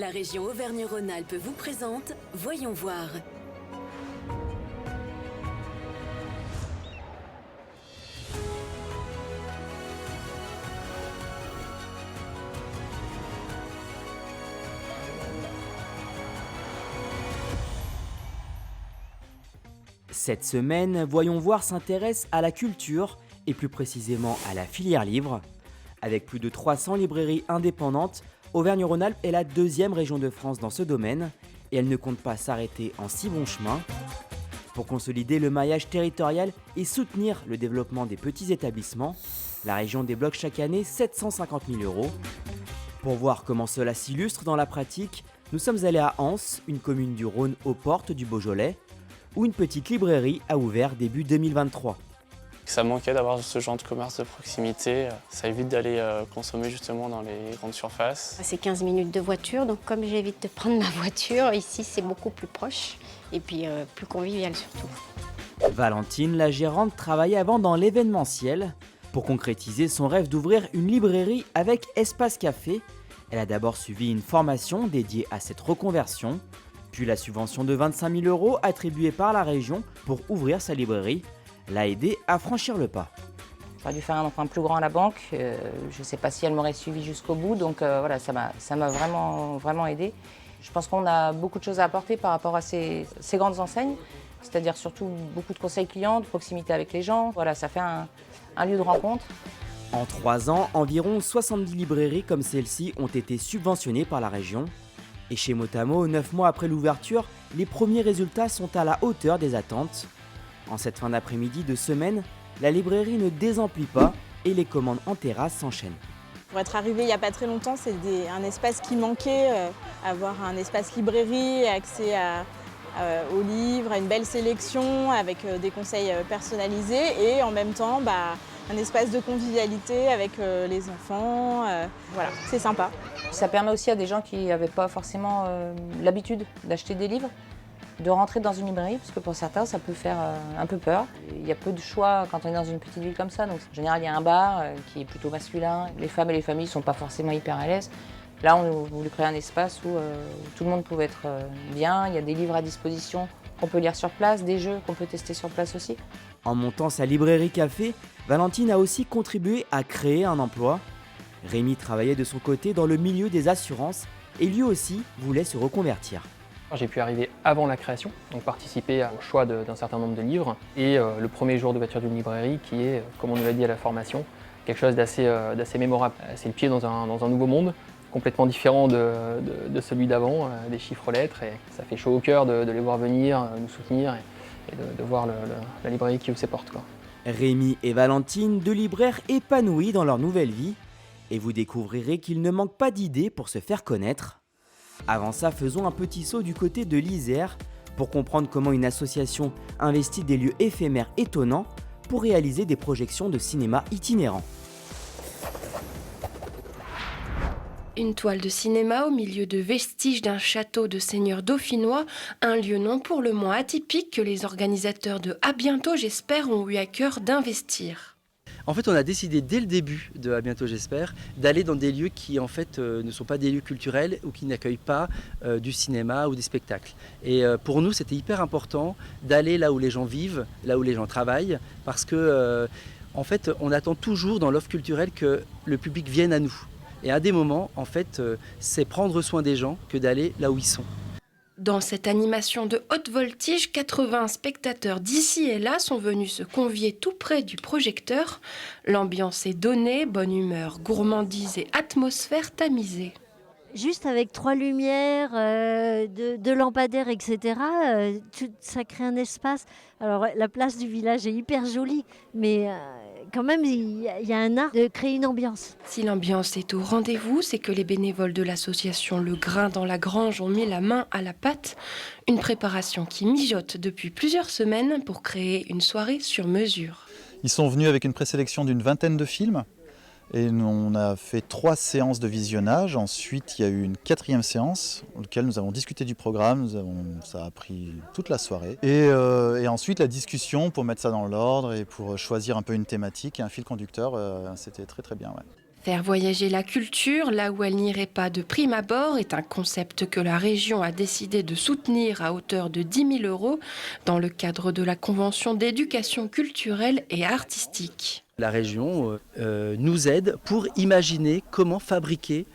La région Auvergne-Rhône-Alpes vous présente Voyons voir. Cette semaine, Voyons voir s'intéresse à la culture et plus précisément à la filière livre. Avec plus de 300 librairies indépendantes, Auvergne-Rhône-Alpes est la deuxième région de France dans ce domaine et elle ne compte pas s'arrêter en si bon chemin. Pour consolider le maillage territorial et soutenir le développement des petits établissements, la région débloque chaque année 750 000 €. Pour voir comment cela s'illustre dans la pratique, nous sommes allés à Anse, une commune du Rhône aux portes du Beaujolais, où une petite librairie a ouvert début 2023. Ça manquait d'avoir ce genre de commerce de proximité. Ça évite d'aller consommer justement dans les grandes surfaces. C'est 15 minutes de voiture, donc comme j'évite de prendre ma voiture, ici c'est beaucoup plus proche et puis plus convivial surtout. Valentine, la gérante, travaillait avant dans l'événementiel. Pour concrétiser son rêve d'ouvrir une librairie avec espace café, elle a d'abord suivi une formation dédiée à cette reconversion, puis la subvention de 25 000 € attribuée par la région pour ouvrir sa librairie l'a aidé à franchir le pas. J'aurais dû faire un emprunt plus grand à la banque. Je ne sais pas si elle m'aurait suivi jusqu'au bout, donc voilà, ça m'a vraiment aidé. Je pense qu'on a beaucoup de choses à apporter par rapport à ces grandes enseignes, c'est-à-dire surtout beaucoup de conseils clients, de proximité avec les gens. Voilà, ça fait un lieu de rencontre. En 3 ans, environ 70 librairies comme celle-ci ont été subventionnées par la région. Et chez Motamo, 9 mois après l'ouverture, les premiers résultats sont à la hauteur des attentes. En cette fin d'après-midi de semaine, la librairie ne désemplit pas et les commandes en terrasse s'enchaînent. Pour être arrivé il n'y a pas très longtemps, c'est un espace qui manquait, avoir un espace librairie, accès aux livres, à une belle sélection avec des conseils personnalisés et en même temps un espace de convivialité avec les enfants. Voilà, c'est sympa. Ça permet aussi à des gens qui n'avaient pas forcément l'habitude d'acheter des livres, de rentrer dans une librairie, parce que pour certains, ça peut faire un peu peur. Il y a peu de choix quand on est dans une petite ville comme ça. Donc, en général, il y a un bar qui est plutôt masculin. Les femmes et les familles ne sont pas forcément hyper à l'aise. Là, on a voulu créer un espace où tout le monde pouvait être bien. Il y a des livres à disposition qu'on peut lire sur place, des jeux qu'on peut tester sur place aussi. En montant sa librairie café, Valentine a aussi contribué à créer un emploi. Rémi travaillait de son côté dans le milieu des assurances et lui aussi voulait se reconvertir. J'ai pu arriver avant la création, donc participer au choix d'un certain nombre de livres et le premier jour d'ouverture d'une librairie qui est, comme on nous l'a dit à la formation, quelque chose d'assez mémorable. C'est le pied dans un nouveau monde, complètement différent de celui d'avant, des chiffres-lettres, et ça fait chaud au cœur de les voir venir, nous soutenir et de voir la librairie qui ouvre ses portes, quoi. Rémi et Valentine, deux libraires épanouis dans leur nouvelle vie, et vous découvrirez qu'il ne manque pas d'idées pour se faire connaître. Avant ça, faisons un petit saut du côté de l'Isère pour comprendre comment une association investit des lieux éphémères étonnants pour réaliser des projections de cinéma itinérants. Une toile de cinéma au milieu de vestiges d'un château de seigneur dauphinois, un lieu non pour le moins atypique que les organisateurs de À bientôt j'espère ont eu à cœur d'investir. En fait, on a décidé dès le début de À bientôt j'espère d'aller dans des lieux qui en fait ne sont pas des lieux culturels ou qui n'accueillent pas du cinéma ou des spectacles. Et pour nous, c'était hyper important d'aller là où les gens vivent, là où les gens travaillent, parce que en fait, on attend toujours dans l'offre culturelle que le public vienne à nous. Et à des moments, en fait, c'est prendre soin des gens que d'aller là où ils sont. Dans cette animation de haute voltige, 80 spectateurs d'ici et là sont venus se convier tout près du projecteur. L'ambiance est donnée, bonne humeur, gourmandise et atmosphère tamisée. Juste avec 3 lumières, de lampadaires, etc., ça crée un espace. Alors la place du village est hyper jolie, mais quand même il y a un art de créer une ambiance. Si l'ambiance est au rendez-vous, c'est que les bénévoles de l'association Le Grain dans la Grange ont mis la main à la pâte. Une préparation qui mijote depuis plusieurs semaines pour créer une soirée sur mesure. Ils sont venus avec une présélection d'une vingtaine de films. Et on a fait 3 séances de visionnage. Ensuite, il y a eu une 4e séance, dans laquelle nous avons discuté du programme. Ça a pris toute la soirée. Et ensuite, la discussion pour mettre ça dans l'ordre et pour choisir un peu une thématique et un fil conducteur. C'était très très bien. Ouais. Faire voyager la culture là où elle n'irait pas de prime abord est un concept que la région a décidé de soutenir à hauteur de 10 000 € dans le cadre de la Convention d'éducation culturelle et artistique. La région nous aide pour imaginer comment fabriquer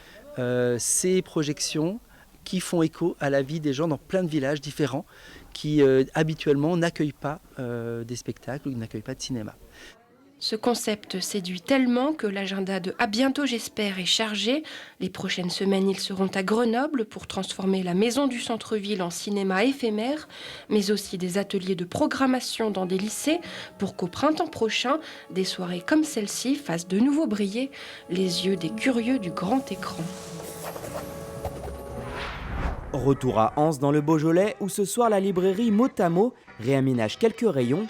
ces projections qui font écho à la vie des gens dans plein de villages différents qui habituellement n'accueillent pas des spectacles ou n'accueillent pas de cinéma. Ce concept séduit tellement que l'agenda de À bientôt j'espère est chargé. Les prochaines semaines, ils seront à Grenoble pour transformer la maison du centre-ville en cinéma éphémère, mais aussi des ateliers de programmation dans des lycées pour qu'au printemps prochain, des soirées comme celle-ci fassent de nouveau briller les yeux des curieux du grand écran. Retour à Anse dans le Beaujolais où ce soir la librairie Motamo réaménage quelques rayons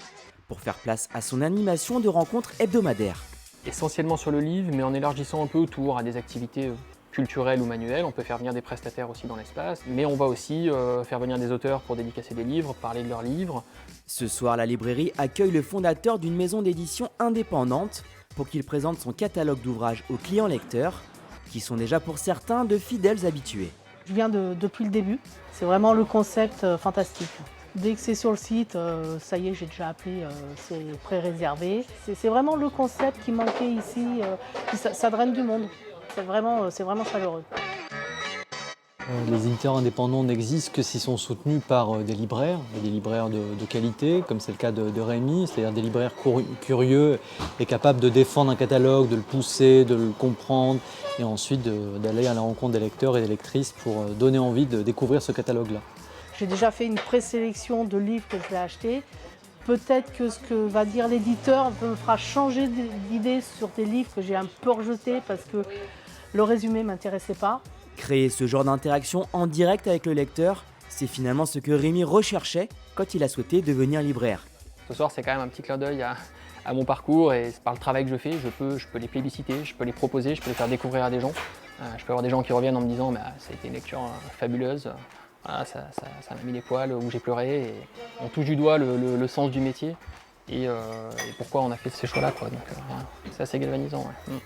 pour faire place à son animation de rencontres hebdomadaires. Essentiellement sur le livre, mais en élargissant un peu autour à des activités culturelles ou manuelles. On peut faire venir des prestataires aussi dans l'espace, mais on va aussi faire venir des auteurs pour dédicacer des livres, parler de leurs livres. Ce soir, la librairie accueille le fondateur d'une maison d'édition indépendante pour qu'il présente son catalogue d'ouvrages aux clients lecteurs, qui sont déjà pour certains de fidèles habitués. Je viens depuis le début, c'est vraiment le concept fantastique. Dès que c'est sur le site, ça y est, j'ai déjà appelé, c'est pré-réservé. C'est vraiment le concept qui manquait ici, ça draine du monde. C'est vraiment chaleureux. Les éditeurs indépendants n'existent que s'ils sont soutenus par des libraires de qualité, comme c'est le cas de Rémi, c'est-à-dire des libraires curieux et capables de défendre un catalogue, de le pousser, de le comprendre, et ensuite d'aller à la rencontre des lecteurs et des lectrices pour donner envie de découvrir ce catalogue-là. J'ai déjà fait une présélection de livres que je vais acheter. Peut-être que ce que va dire l'éditeur me fera changer d'idée sur des livres que j'ai un peu rejetés parce que le résumé ne m'intéressait pas. Créer ce genre d'interaction en direct avec le lecteur, c'est finalement ce que Rémi recherchait quand il a souhaité devenir libraire. Ce soir, c'est quand même un petit clin d'œil à mon parcours et par le travail que je fais, je peux les plébisciter, je peux les proposer, je peux les faire découvrir à des gens. Je peux avoir des gens qui reviennent en me disant « ça a été une lecture fabuleuse ». Voilà, ça m'a mis les poils où j'ai pleuré. Et on touche du doigt le sens du métier et pourquoi on a fait ces choix-là. Donc, c'est assez galvanisant. Ouais.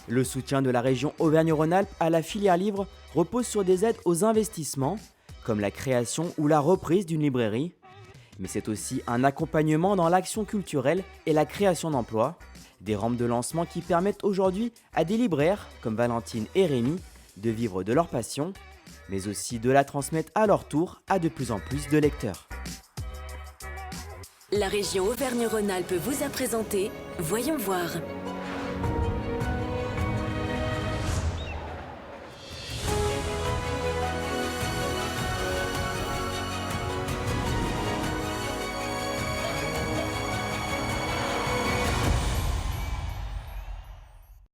Le soutien de la région Auvergne-Rhône-Alpes à la filière livre repose sur des aides aux investissements, comme la création ou la reprise d'une librairie. Mais c'est aussi un accompagnement dans l'action culturelle et la création d'emplois. Des rampes de lancement qui permettent aujourd'hui à des libraires, comme Valentine et Rémi, de vivre de leur passion, mais aussi de la transmettre à leur tour à de plus en plus de lecteurs. La région Auvergne-Rhône-Alpes vous a présenté Voyons voir.